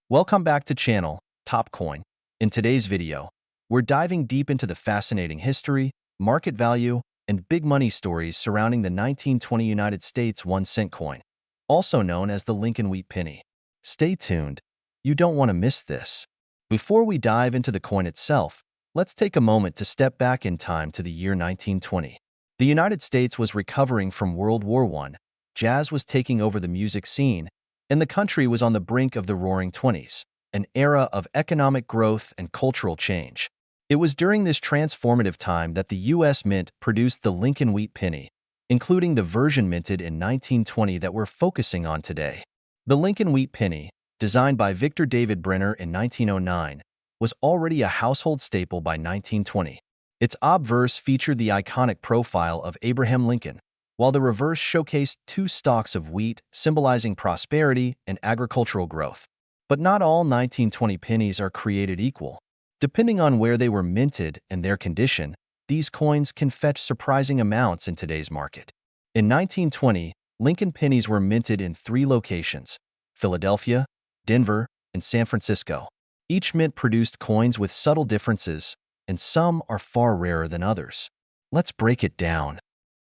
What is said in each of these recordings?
Welcome back to channel Top Coin. In today's video, we're diving deep into the fascinating history, market value, and big money stories surrounding the 1920 United States 1-cent coin, also known as the Lincoln Wheat Penny. Stay tuned. You don't want to miss this. Before we dive into the coin itself, let's take a moment to step back in time to the year 1920. The United States was recovering from World War I, jazz was taking over the music scene, and the country was on the brink of the Roaring Twenties, an era of economic growth and cultural change. It was during this transformative time that the U.S. Mint produced the Lincoln Wheat Penny, including the version minted in 1920 that we're focusing on today. The Lincoln Wheat Penny, designed by Victor David Brenner in 1909, was already a household staple by 1920. Its obverse featured the iconic profile of Abraham Lincoln, while the reverse showcased two stalks of wheat symbolizing prosperity and agricultural growth. But not all 1920 pennies are created equal. Depending on where they were minted and their condition, these coins can fetch surprising amounts in today's market. In 1920, Lincoln pennies were minted in 3 locations: Philadelphia, Denver, and San Francisco. Each mint produced coins with subtle differences, and some are far rarer than others. Let's break it down.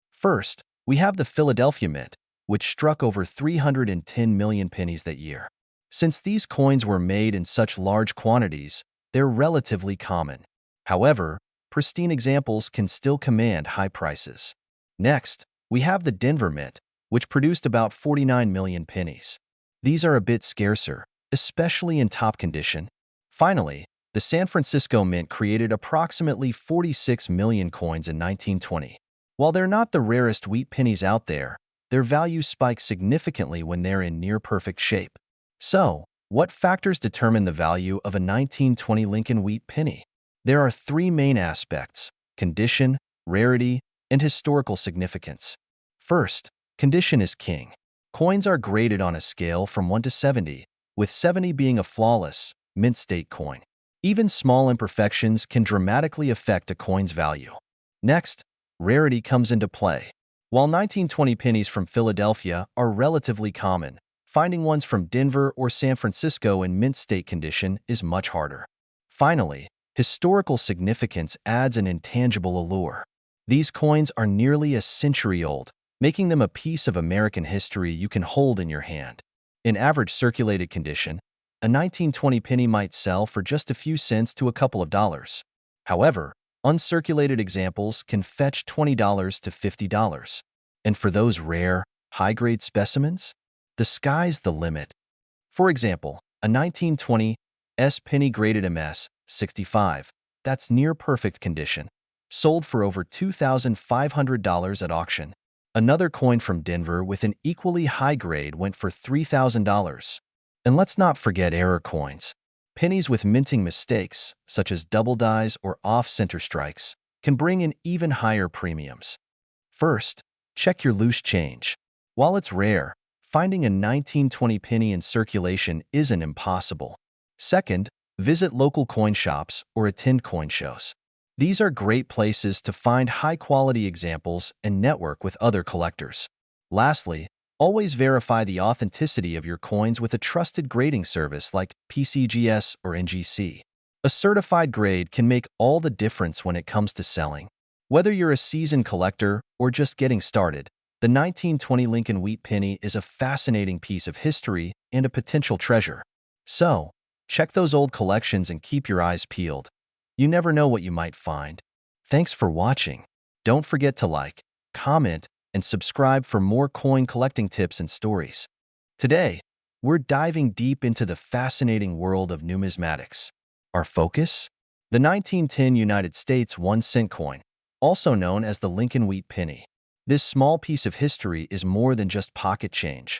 First, we have the Philadelphia Mint, which struck over 310 million pennies that year. Since these coins were made in such large quantities, they're relatively common. However, pristine examples can still command high prices. Next, we have the Denver Mint, which produced about 49 million pennies. These are a bit scarcer, especially in top condition. Finally, the San Francisco Mint created approximately 46 million coins in 1920. While they're not the rarest wheat pennies out there, their value spikes significantly when they're in near-perfect shape. So, what factors determine the value of a 1920 Lincoln Wheat Penny? There are 3 main aspects: condition, rarity, and historical significance. First, condition is king. Coins are graded on a scale from 1 to 70, with 70 being a flawless, mint state coin. Even small imperfections can dramatically affect a coin's value. Next, rarity comes into play. While 1920 pennies from Philadelphia are relatively common, finding ones from Denver or San Francisco in mint state condition is much harder. Finally, historical significance adds an intangible allure. These coins are nearly a century old, making them a piece of American history you can hold in your hand. In average circulated condition, a 1920 penny might sell for just a few cents to a couple of dollars. However, uncirculated examples can fetch $20 to $50. And for those rare, high-grade specimens, the sky's the limit. For example, a 1920 S penny graded MS 65, that's near perfect condition, sold for over $2,500 at auction. Another coin from Denver with an equally high grade went for $3,000. And let's not forget error coins. Pennies with minting mistakes, such as double dies or off-center strikes, can bring in even higher premiums. First, check your loose change. While it's rare, finding a 1920 penny in circulation isn't impossible. Second, visit local coin shops or attend coin shows. These are great places to find high-quality examples and network with other collectors. Lastly, always verify the authenticity of your coins with a trusted grading service like PCGS or NGC. A certified grade can make all the difference when it comes to selling. Whether you're a seasoned collector or just getting started, the 1920 Lincoln Wheat Penny is a fascinating piece of history and a potential treasure. So, check those old collections and keep your eyes peeled. You never know what you might find. Thanks for watching. Don't forget to like, comment, and subscribe for more coin collecting tips and stories. Today, we're diving deep into the fascinating world of numismatics. Our focus? The 1910 United States 1-cent coin, also known as the Lincoln Wheat Penny. This small piece of history is more than just pocket change.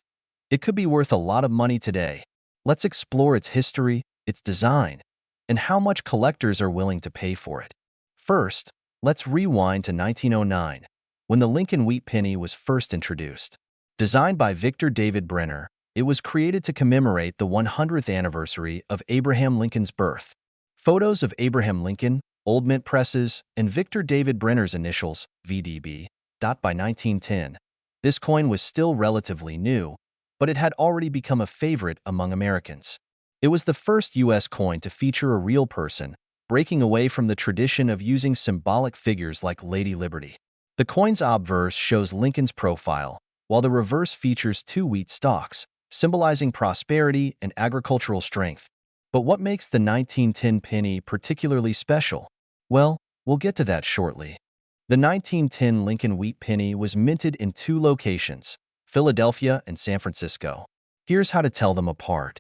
It could be worth a lot of money today. Let's explore its history, its design, and how much collectors are willing to pay for it. First, let's rewind to 1909. When the Lincoln Wheat Penny was first introduced. Designed by Victor David Brenner, it was created to commemorate the 100th anniversary of Abraham Lincoln's birth. Photos of Abraham Lincoln, old mint presses, and Victor David Brenner's initials, VDB, by 1910. This coin was still relatively new, but it had already become a favorite among Americans. It was the first U.S. coin to feature a real person, breaking away from the tradition of using symbolic figures like Lady Liberty. The coin's obverse shows Lincoln's profile, while the reverse features two wheat stalks, symbolizing prosperity and agricultural strength. But what makes the 1910 penny particularly special? Well, we'll get to that shortly. The 1910 Lincoln wheat penny was minted in two locations, Philadelphia and San Francisco. Here's how to tell them apart.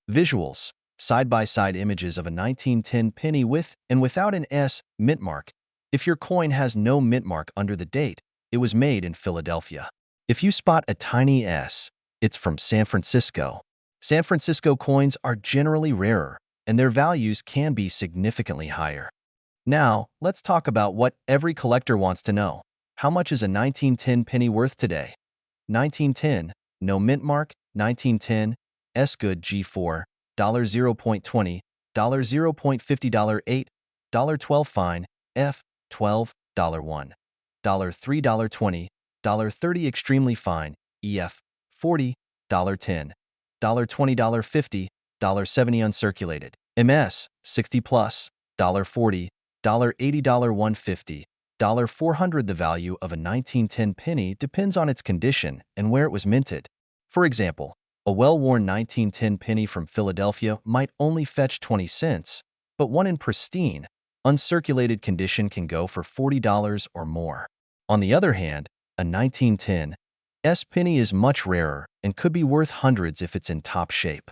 Visuals: side-by-side images of a 1910 penny with and without an S mint mark. If your coin has no mint mark under the date, it was made in Philadelphia. If you spot a tiny S, it's from San Francisco. San Francisco coins are generally rarer, and their values can be significantly higher. Now, let's talk about what every collector wants to know. How much is a 1910 penny worth today? 1910, no mint mark, 1910, S good G4, $0.20, $0.50, $8, $12 fine, F, $12, $1, $3, $20, $30 extremely fine, EF, $40, $10, $20, $50, $70 uncirculated, MS, 60 plus, $40, $80, $150, $400. The value of a 1910 penny depends on its condition and where it was minted. For example, a well-worn 1910 penny from Philadelphia might only fetch 20 cents, but one in pristine, uncirculated condition can go for $40 or more. On the other hand, a 1910 S penny is much rarer and could be worth hundreds if it's in top shape.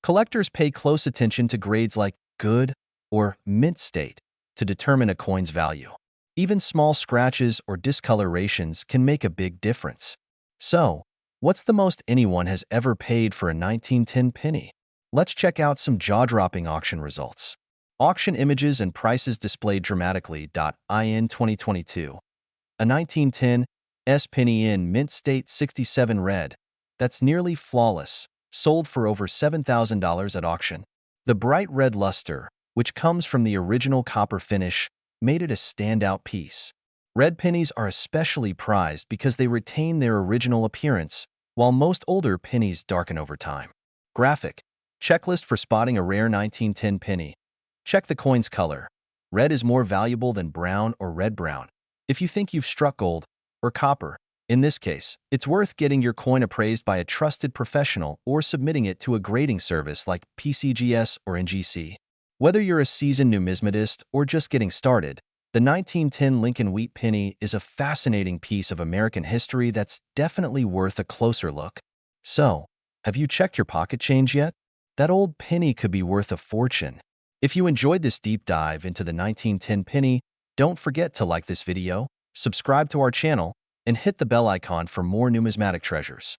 Collectors pay close attention to grades like good or mint state to determine a coin's value. Even small scratches or discolorations can make a big difference. So, what's the most anyone has ever paid for a 1910 penny? Let's check out some jaw-dropping auction results. Auction images and prices displayed dramatically. In 2022, a 1910 S penny in mint state 67 red, that's nearly flawless, sold for over $7,000 at auction. The bright red luster, which comes from the original copper finish, made it a standout piece. Red pennies are especially prized because they retain their original appearance, while most older pennies darken over time. Graphic: checklist for spotting a rare 1910 penny. Check the coin's color. Red is more valuable than brown or red-brown. If you think you've struck gold or copper, in this case, it's worth getting your coin appraised by a trusted professional or submitting it to a grading service like PCGS or NGC. Whether you're a seasoned numismatist or just getting started, the 1910 Lincoln wheat penny is a fascinating piece of American history that's definitely worth a closer look. So, have you checked your pocket change yet? That old penny could be worth a fortune. If you enjoyed this deep dive into the 1910 penny, don't forget to like this video, subscribe to our channel, and hit the bell icon for more numismatic treasures.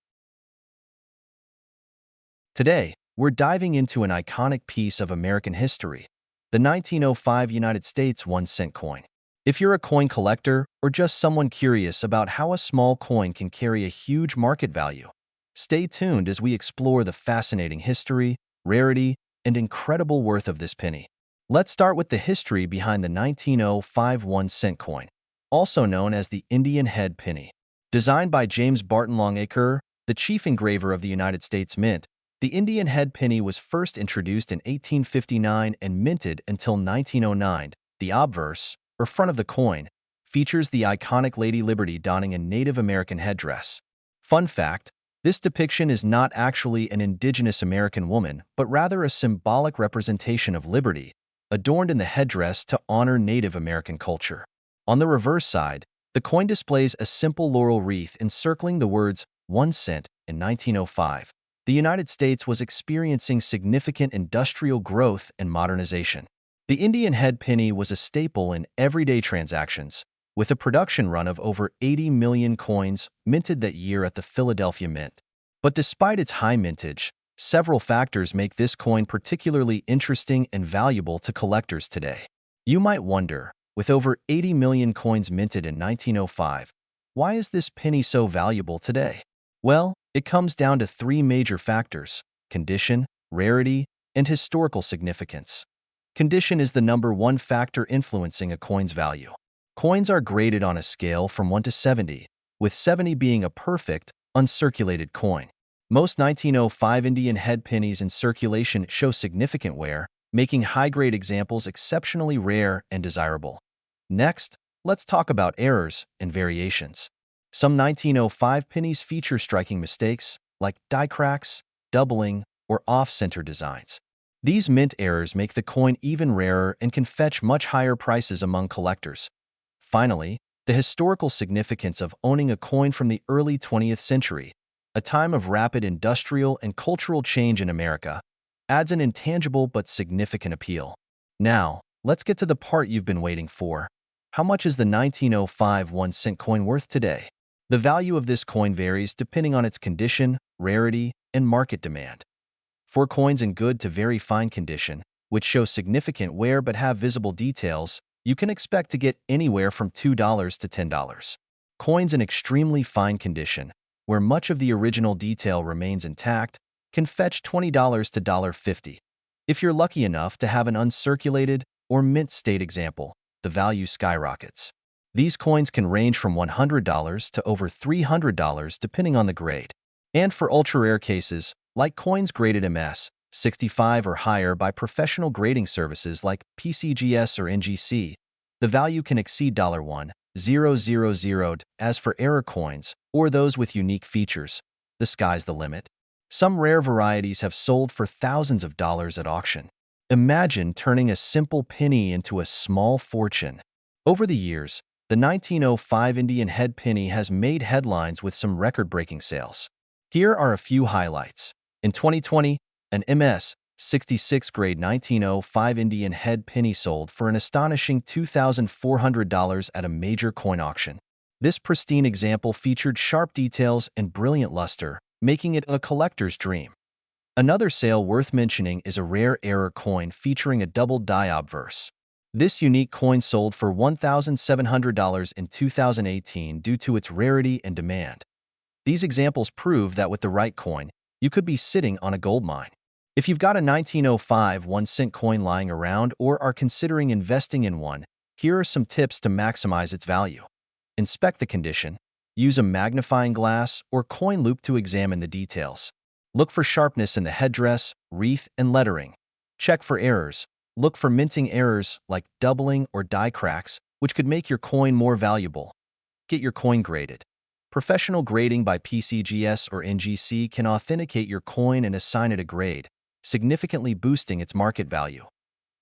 Today, we're diving into an iconic piece of American history, the 1905 United States 1-cent coin. If you're a coin collector or just someone curious about how a small coin can carry a huge market value, stay tuned as we explore the fascinating history, rarity, and incredible worth of this penny. Let's start with the history behind the 1905 1-cent coin, also known as the Indian head penny. Designed by James Barton Longacre, the chief engraver of the United States Mint, the Indian head penny was first introduced in 1859 and minted until 1909. The obverse, or front of the coin, features the iconic Lady Liberty donning a Native American headdress. Fun fact: this depiction is not actually an indigenous American woman, but rather a symbolic representation of liberty, adorned in the headdress to honor Native American culture. On the reverse side, the coin displays a simple laurel wreath encircling the words 1 cent. In 1905, the United States was experiencing significant industrial growth and modernization. The Indian head penny was a staple in everyday transactions, with a production run of over 80 million coins minted that year at the Philadelphia Mint. But despite its high mintage, several factors make this coin particularly interesting and valuable to collectors today. You might wonder, with over 80 million coins minted in 1905, why is this penny so valuable today? Well, it comes down to three major factors: condition, rarity, and historical significance. Condition is the number one factor influencing a coin's value. Coins are graded on a scale from 1 to 70, with 70 being a perfect, uncirculated coin. Most 1905 Indian head pennies in circulation show significant wear, making high-grade examples exceptionally rare and desirable. Next, let's talk about errors and variations. Some 1905 pennies feature striking mistakes, like die cracks, doubling, or off-center designs. These mint errors make the coin even rarer and can fetch much higher prices among collectors. Finally, the historical significance of owning a coin from the early 20th century, a time of rapid industrial and cultural change in America, adds an intangible but significant appeal. Now, let's get to the part you've been waiting for. How much is the 1905 1-cent coin worth today? The value of this coin varies depending on its condition, rarity, and market demand. For coins in good to very fine condition, which show significant wear but have visible details, you can expect to get anywhere from $2 to $10. Coins in extremely fine condition, where much of the original detail remains intact, can fetch $20 to $1.50. If you're lucky enough to have an uncirculated or mint state example, the value skyrockets. These coins can range from $100 to over $300 depending on the grade. And for ultra-rare cases, like coins graded MS 65 or higher by professional grading services like PCGS or NGC, the value can exceed $1,000. As for error coins, or those with unique features, the sky's the limit. Some rare varieties have sold for thousands of dollars at auction. Imagine turning a simple penny into a small fortune. Over the years, the 1905 Indian head penny has made headlines with some record-breaking sales. Here are a few highlights. In 2020, an MS 66 grade 1905 Indian head penny sold for an astonishing $2,400 at a major coin auction. This pristine example featured sharp details and brilliant luster, making it a collector's dream. Another sale worth mentioning is a rare error coin featuring a double die obverse. This unique coin sold for $1,700 in 2018 due to its rarity and demand. These examples prove that with the right coin, you could be sitting on a gold mine. If you've got a 1905 1-cent coin lying around or are considering investing in one, here are some tips to maximize its value. Inspect the condition. Use a magnifying glass or coin loop to examine the details. Look for sharpness in the headdress, wreath, and lettering. Check for errors. Look for minting errors like doubling or die cracks, which could make your coin more valuable. Get your coin graded. Professional grading by PCGS or NGC can authenticate your coin and assign it a grade, significantly boosting its market value.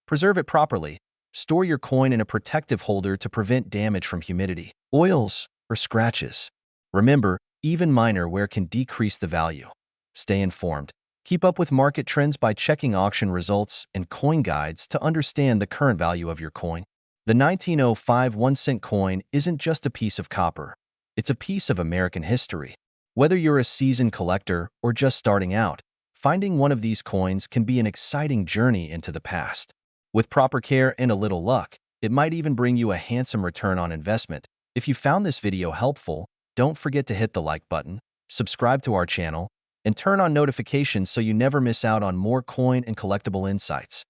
Preserve it properly. Store your coin in a protective holder to prevent damage from humidity, oils, or scratches. Remember, even minor wear can decrease the value. Stay informed. Keep up with market trends by checking auction results and coin guides to understand the current value of your coin. The 1905 1-cent coin isn't just a piece of copper. It's a piece of American history. Whether you're a seasoned collector or just starting out, finding one of these coins can be an exciting journey into the past. With proper care and a little luck, it might even bring you a handsome return on investment. If you found this video helpful, don't forget to hit the like button, subscribe to our channel, and turn on notifications so you never miss out on more coin and collectible insights.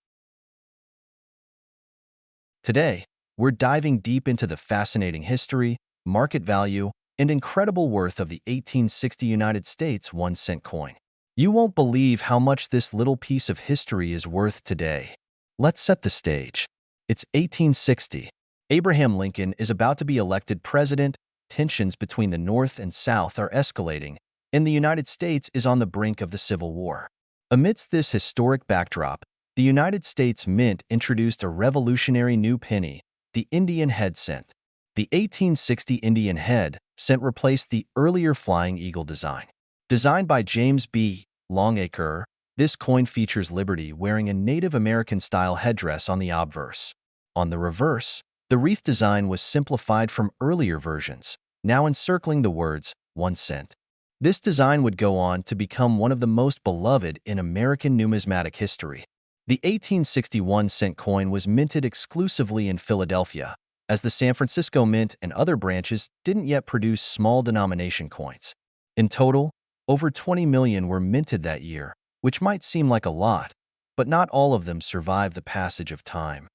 Today, we're diving deep into the fascinating history, market value, and incredible worth of the 1860 United States 1-cent coin. You won't believe how much this little piece of history is worth today. Let's set the stage. It's 1860. Abraham Lincoln is about to be elected president. Tensions between the North and South are escalating, and the United States is on the brink of the Civil War. Amidst this historic backdrop, the United States Mint introduced a revolutionary new penny, the Indian head cent. The 1860 Indian head cent replaced the earlier Flying Eagle design. Designed by James B. Longacre, this coin features Liberty wearing a Native American-style headdress on the obverse. On the reverse, the wreath design was simplified from earlier versions, now encircling the words 1 cent. This design would go on to become one of the most beloved in American numismatic history. The 1861 cent coin was minted exclusively in Philadelphia, as the San Francisco Mint and other branches didn't yet produce small denomination coins. In total, over 20 million were minted that year, which might seem like a lot, but not all of them survived the passage of time.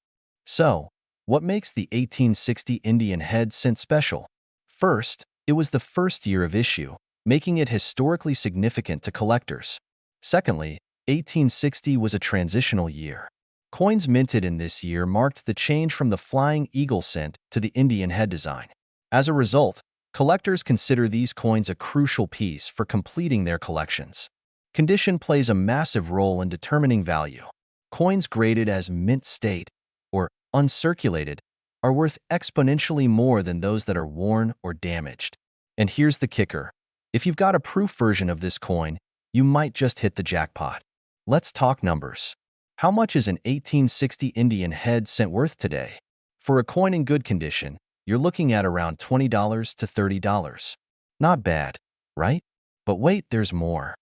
So, what makes the 1860 Indian head cent special? First, it was the first year of issue, making it historically significant to collectors. Secondly, 1860 was a transitional year. Coins minted in this year marked the change from the flying eagle cent to the Indian head design. As a result, collectors consider these coins a crucial piece for completing their collections. Condition plays a massive role in determining value. Coins graded as mint state, or uncirculated, are worth exponentially more than those that are worn or damaged. And here's the kicker. If you've got a proof version of this coin, you might just hit the jackpot. Let's talk numbers. How much is an 1860 Indian head cent worth today? For a coin in good condition, you're looking at around $20 to $30. Not bad, right? But wait, there's more.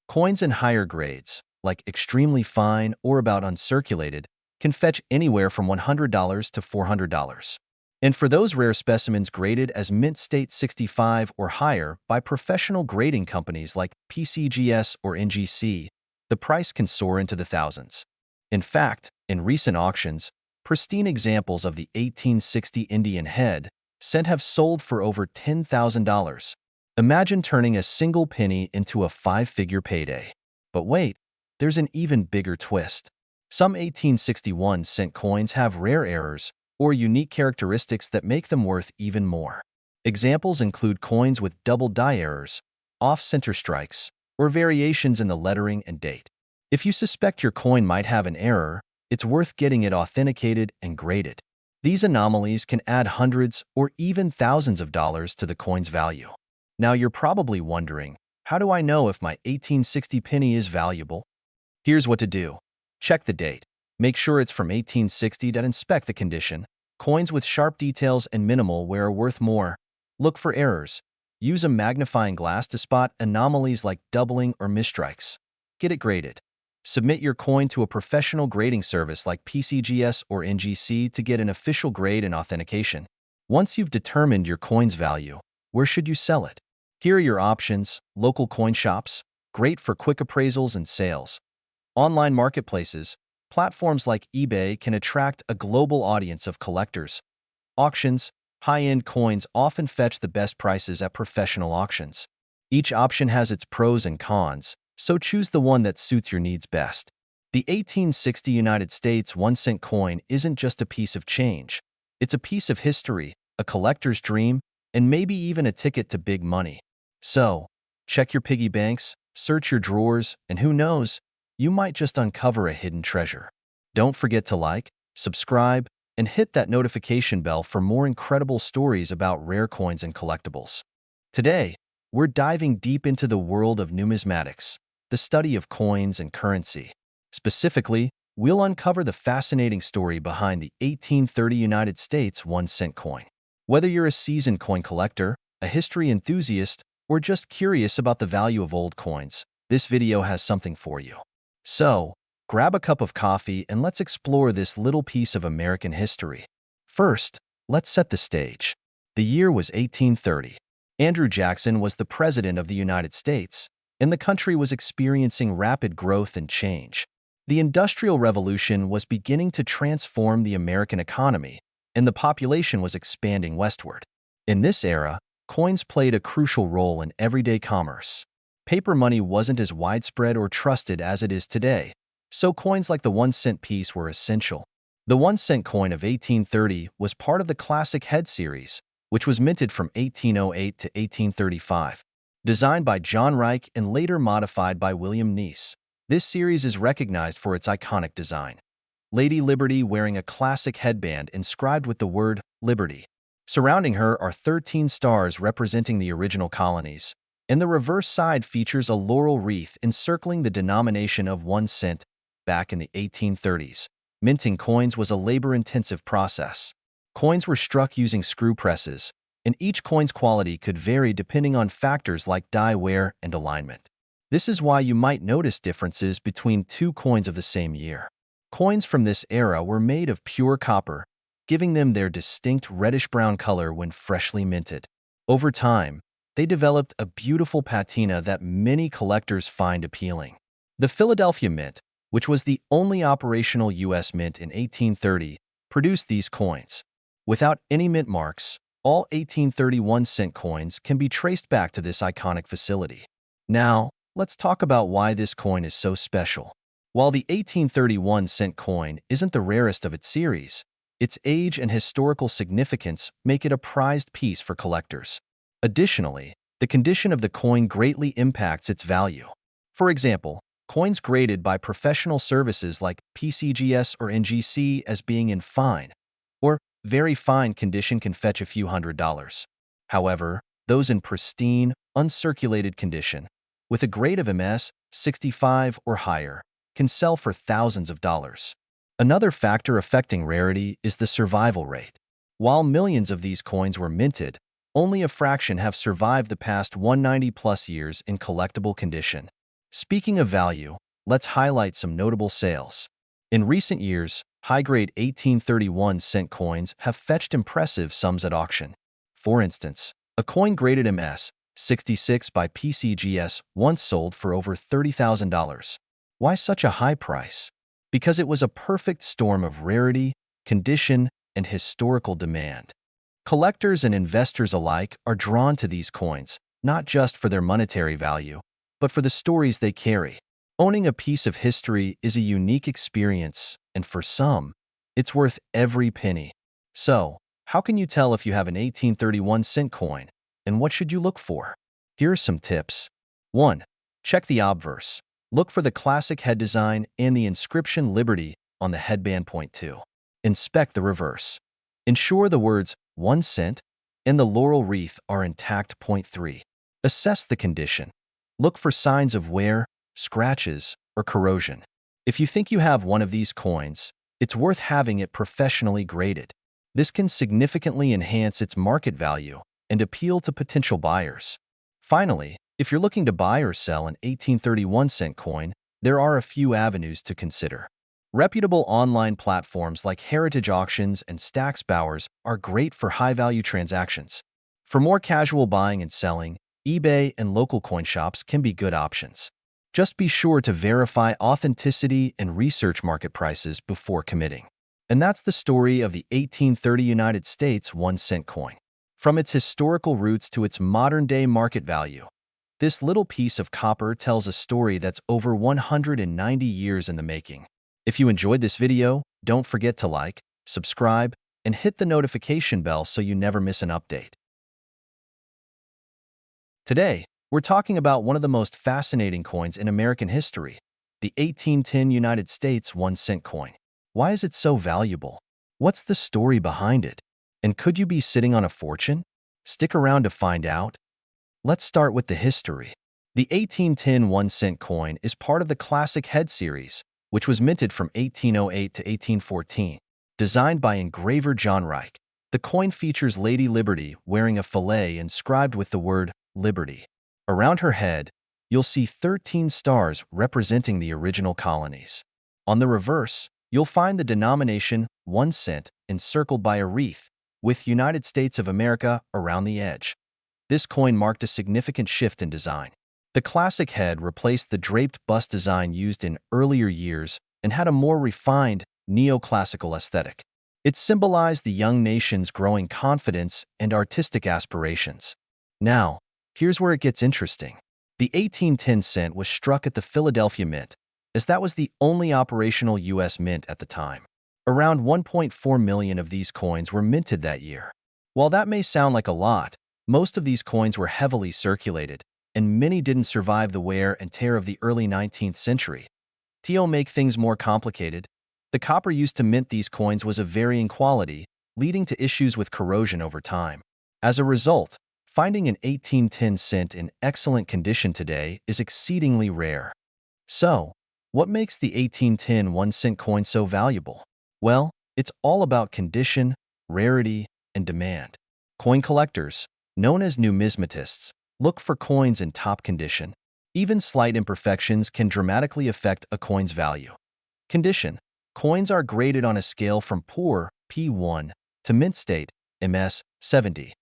Coins in higher grades, like extremely fine or about uncirculated, can fetch anywhere from $100 to $400. And for those rare specimens graded as mint state 65 or higher by professional grading companies like PCGS or NGC, the price can soar into the thousands. In fact, in recent auctions, pristine examples of the 1860 Indian head cent have sold for over $10,000. Imagine turning a single penny into a five-figure payday. But wait, there's an even bigger twist. Some 1861 cent coins have rare errors or unique characteristics that make them worth even more. Examples include coins with double die errors, off-center strikes, or variations in the lettering and date. If you suspect your coin might have an error, it's worth getting it authenticated and graded. These anomalies can add hundreds or even thousands of dollars to the coin's value. Now you're probably wondering, how do I know if my 1860 penny is valuable? Here's what to do. Check the date. Make sure it's from 1860 and inspect the condition. Coins with sharp details and minimal wear are worth more. Look for errors. Use a magnifying glass to spot anomalies like doubling or misstrikes. Get it graded. Submit your coin to a professional grading service like PCGS or NGC to get an official grade and authentication. Once you've determined your coin's value, where should you sell it? Here are your options: local coin shops, great for quick appraisals and sales. Online marketplaces, platforms like eBay can attract a global audience of collectors. Auctions, high-end coins often fetch the best prices at professional auctions. Each option has its pros and cons, so choose the one that suits your needs best. The 1860 United States 1-cent coin isn't just a piece of change. It's a piece of history, a collector's dream, and maybe even a ticket to big money. So, check your piggy banks, search your drawers, and who knows, you might just uncover a hidden treasure. Don't forget to like, subscribe, and hit that notification bell for more incredible stories about rare coins and collectibles. Today, we're diving deep into the world of numismatics, the study of coins and currency. Specifically, we'll uncover the fascinating story behind the 1830 United States 1-cent coin. Whether you're a seasoned coin collector, a history enthusiast, or just curious about the value of old coins, this video has something for you. So, grab a cup of coffee and let's explore this little piece of American history. First, let's set the stage. The year was 1830. Andrew Jackson was the President of the United States, and the country was experiencing rapid growth and change. The Industrial Revolution was beginning to transform the American economy, and the population was expanding westward. In this era, coins played a crucial role in everyday commerce. Paper money wasn't as widespread or trusted as it is today, so coins like the 1-cent piece were essential. The 1-cent coin of 1830 was part of the classic head series, which was minted from 1808 to 1835. Designed by John Reich and later modified by William Neese, this series is recognized for its iconic design. Lady Liberty wearing a classic headband inscribed with the word Liberty. Surrounding her are 13 stars representing the original colonies, and the reverse side features a laurel wreath encircling the denomination of 1 cent. Back in the 1830s, minting coins was a labor-intensive process. Coins were struck using screw presses, and each coin's quality could vary depending on factors like die wear and alignment. This is why you might notice differences between two coins of the same year. Coins from this era were made of pure copper, giving them their distinct reddish-brown color when freshly minted. Over time, they developed a beautiful patina that many collectors find appealing. The Philadelphia Mint, which was the only operational U.S. mint in 1830, produced these coins. Without any mint marks, All 1831-cent coins can be traced back to this iconic facility. Now, let's talk about why this coin is so special. While the 1831-cent coin isn't the rarest of its series, its age and historical significance make it a prized piece for collectors. Additionally, the condition of the coin greatly impacts its value. For example, coins graded by professional services like PCGS or NGC as being in fine or very fine condition can fetch a few $100s. However, those in pristine, uncirculated condition, with a grade of MS 65 or higher, can sell for thousands of dollars. Another factor affecting rarity is the survival rate. While millions of these coins were minted, only a fraction have survived the past 190-plus years in collectible condition. Speaking of value, let's highlight some notable sales. In recent years, high-grade 1831-cent coins have fetched impressive sums at auction. For instance, a coin graded MS 66 by PCGS once sold for over $30,000. Why such a high price? Because it was a perfect storm of rarity, condition, and historical demand. Collectors and investors alike are drawn to these coins, not just for their monetary value, but for the stories they carry. Owning a piece of history is a unique experience, and for some, it's worth every penny. So, how can you tell if you have an 1831-cent coin, and what should you look for? Here are some tips. 1. Check the obverse. Look for the classic head design and the inscription Liberty on the headband. Point 2. Inspect the reverse. Ensure the words 1 cent and the laurel wreath are intact. Point 3. Assess the condition. Look for signs of wear, scratches, or corrosion. If you think you have one of these coins, it's worth having it professionally graded. This can significantly enhance its market value and appeal to potential buyers. Finally, if you're looking to buy or sell an 1831-cent coin, there are a few avenues to consider. Reputable online platforms like Heritage Auctions and Stax Bowers are great for high-value transactions. For more casual buying and selling, eBay and local coin shops can be good options. Just be sure to verify authenticity and research market prices before committing. And that's the story of the 1830 United States 1-cent coin. From its historical roots to its modern-day market value, this little piece of copper tells a story that's over 190 years in the making. If you enjoyed this video, don't forget to like, subscribe, and hit the notification bell so you never miss an update. Today, we're talking about one of the most fascinating coins in American history, the 1810 United States 1-cent coin. Why is it so valuable? What's the story behind it? And could you be sitting on a fortune? Stick around to find out. Let's start with the history. The 1810 1-cent coin is part of the classic head series, which was minted from 1808 to 1814. Designed by engraver John Reich, the coin features Lady Liberty wearing a fillet inscribed with the word Liberty. Around her head, you'll see 13 stars representing the original colonies. On the reverse, you'll find the denomination 1 cent encircled by a wreath, with United States of America around the edge. This coin marked a significant shift in design. The classic head replaced the draped bust design used in earlier years and had a more refined, neoclassical aesthetic. It symbolized the young nation's growing confidence and artistic aspirations. Now, here's where it gets interesting. The 1810 cent was struck at the Philadelphia Mint, as that was the only operational U.S. mint at the time. Around 1.4 million of these coins were minted that year. While that may sound like a lot, most of these coins were heavily circulated, and many didn't survive the wear and tear of the early 19th century. To make things more complicated, the copper used to mint these coins was of varying quality, leading to issues with corrosion over time. As a result, finding an 1810 cent in excellent condition today is exceedingly rare. So, what makes the 1810 1-cent coin so valuable? Well, it's all about condition, rarity, and demand. Coin collectors, known as numismatists, look for coins in top condition. Even slight imperfections can dramatically affect a coin's value. Condition. Coins are graded on a scale from poor, P1, to mint state, MS, 70.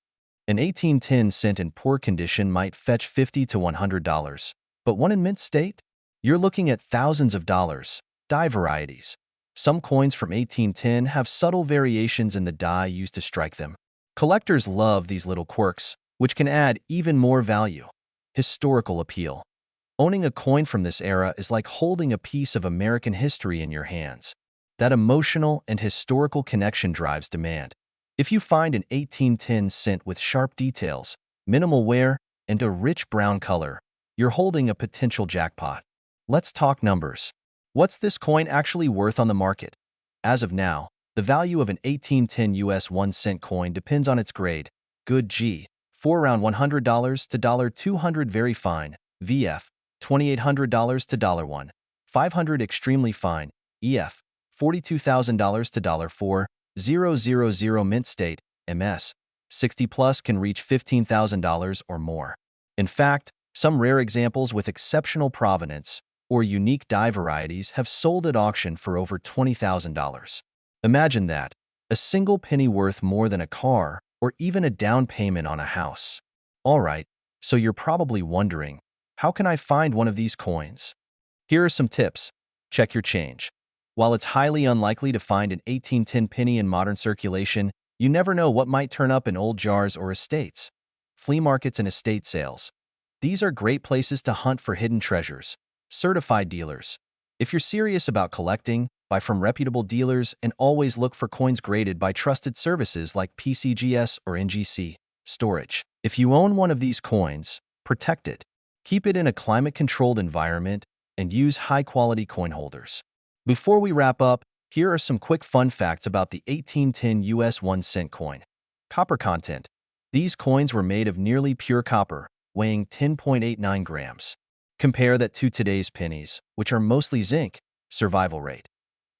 An 1810 cent in poor condition might fetch $50 to $100, but one in mint state? You're looking at thousands of dollars. Die varieties. Some coins from 1810 have subtle variations in the die used to strike them. Collectors love these little quirks, which can add even more value. Historical appeal. Owning a coin from this era is like holding a piece of American history in your hands. That emotional and historical connection drives demand. If you find an 1810 cent with sharp details, minimal wear, and a rich brown color, you're holding a potential jackpot. Let's talk numbers. What's this coin actually worth on the market? As of now, the value of an 1810 US 1 cent coin depends on its grade. Good G, for around $100 to $200, very fine, VF, $2,800 to $1, 500 extremely fine, EF, $42,000 to $4,000 mint state, MS, 60 plus can reach $15,000 or more. In fact, some rare examples with exceptional provenance or unique die varieties have sold at auction for over $20,000. Imagine that, a single penny worth more than a car or even a down payment on a house. Alright, so you're probably wondering, how can I find one of these coins? Here are some tips. Check your change. While it's highly unlikely to find an 1810 penny in modern circulation, you never know what might turn up in old jars or estates. Flea markets and estate sales. These are great places to hunt for hidden treasures. Certified dealers. If you're serious about collecting, buy from reputable dealers and always look for coins graded by trusted services like PCGS or NGC. Storage. If you own one of these coins, protect it. Keep it in a climate-controlled environment and use high-quality coin holders. Before we wrap up, here are some quick fun facts about the 1810 US 1 cent coin. Copper content. These coins were made of nearly pure copper, weighing 10.89 grams. Compare that to today's pennies, which are mostly zinc. Survival rate.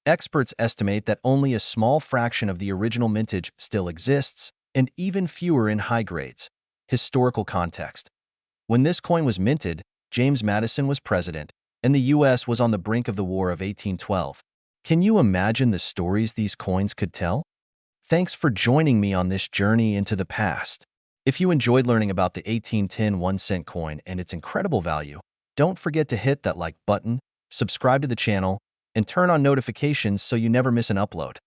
Experts estimate that only a small fraction of the original mintage still exists, and even fewer in high grades. Historical context. When this coin was minted, James Madison was president, and the U.S. was on the brink of the War of 1812. Can you imagine the stories these coins could tell? Thanks for joining me on this journey into the past. If you enjoyed learning about the 1810 1 cent coin and its incredible value, don't forget to hit that like button, subscribe to the channel, and turn on notifications so you never miss an upload.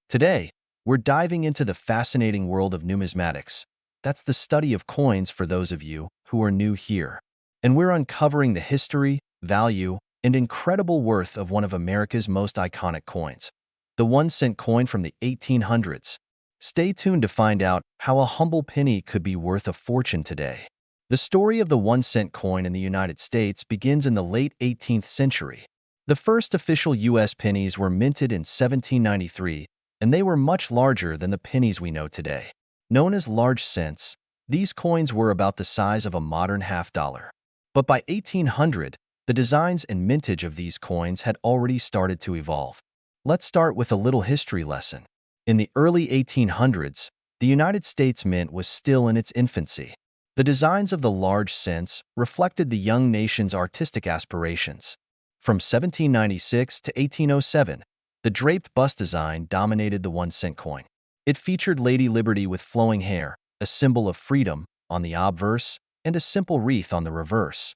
Today, we're diving into the fascinating world of numismatics. That's the study of coins for those of you who are new here. And we're uncovering the history, value, and incredible worth of one of America's most iconic coins, the 1 cent coin from the 1800s. Stay tuned to find out how a humble penny could be worth a fortune today. The story of the 1 cent coin in the United States begins in the late 18th century. The first official U.S. pennies were minted in 1793, and they were much larger than the pennies we know today. Known as large cents, these coins were about the size of a modern half-dollar. But by 1800, the designs and mintage of these coins had already started to evolve. Let's start with a little history lesson. In the early 1800s, the United States Mint was still in its infancy. The designs of the large cents reflected the young nation's artistic aspirations. From 1796 to 1807, the draped bust design dominated the 1 cent coin. It featured Lady Liberty with flowing hair, a symbol of freedom, on the obverse, and a simple wreath on the reverse.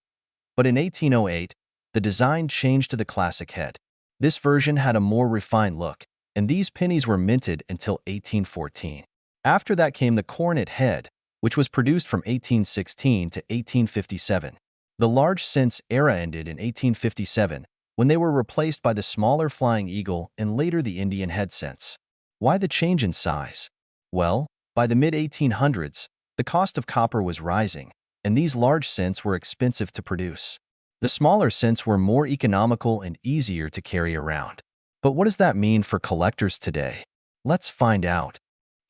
But in 1808, the design changed to the classic head. This version had a more refined look, and these pennies were minted until 1814. After that came the cornet head, which was produced from 1816 to 1857. The large cents era ended in 1857, when they were replaced by the smaller flying eagle and later the Indian head cents. Why the change in size? Well, by the mid-1800s, the cost of copper was rising, and these large cents were expensive to produce. The smaller cents were more economical and easier to carry around. But what does that mean for collectors today? Let's find out.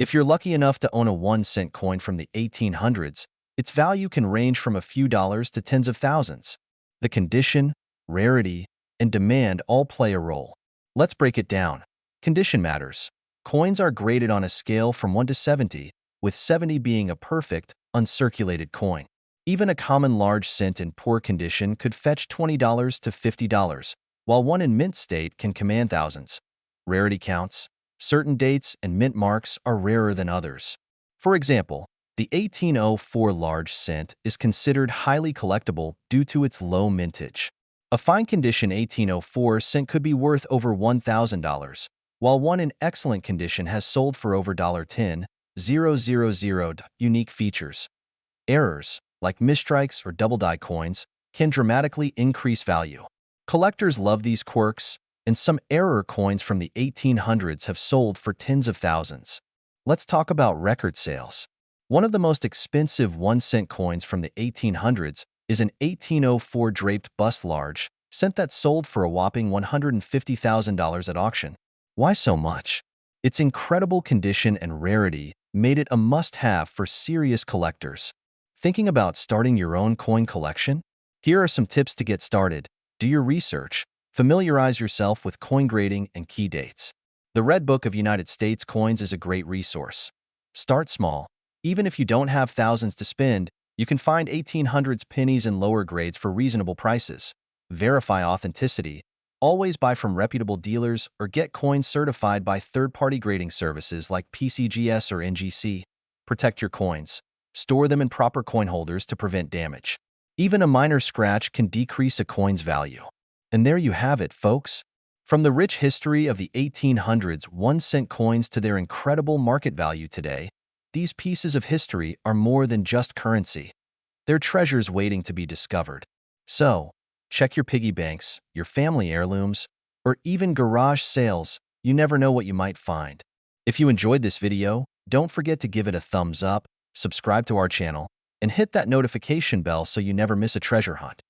If you're lucky enough to own a 1 cent coin from the 1800s, its value can range from a few dollars to tens of thousands. The condition, rarity, and demand all play a role. Let's break it down. Condition matters. Coins are graded on a scale from 1 to 70, with 70 being a perfect, uncirculated coin. Even a common large cent in poor condition could fetch $20 to $50, while one in mint state can command thousands. Rarity counts. Certain dates and mint marks are rarer than others. For example, the 1804 large cent is considered highly collectible due to its low mintage. A fine condition 1804 cent could be worth over $1,000, while one in excellent condition has sold for over $10,000. Unique features. Errors, like misstrikes or double-die coins, can dramatically increase value. Collectors love these quirks, and some error coins from the 1800s have sold for tens of thousands. Let's talk about record sales. One of the most expensive 1-cent coins from the 1800s is an 1804 draped bust large cent that sold for a whopping $150,000 at auction. Why so much? Its incredible condition and rarity made it a must-have for serious collectors. Thinking about starting your own coin collection? Here are some tips to get started. Do your research. Familiarize yourself with coin grading and key dates. The Red Book of United States Coins is a great resource. Start small. Even if you don't have thousands to spend, you can find 1800s pennies and lower grades for reasonable prices. Verify authenticity. Always buy from reputable dealers or get coins certified by third-party grading services like PCGS or NGC. Protect your coins. Store them in proper coin holders to prevent damage. Even a minor scratch can decrease a coin's value. And there you have it, folks. From the rich history of the 1800s 1-cent coins to their incredible market value today, these pieces of history are more than just currency. They're treasures waiting to be discovered. So, check your piggy banks, your family heirlooms, or even garage sales. You never know what you might find. If you enjoyed this video, don't forget to give it a thumbs up, subscribe to our channel, and hit that notification bell so you never miss a treasure hunt.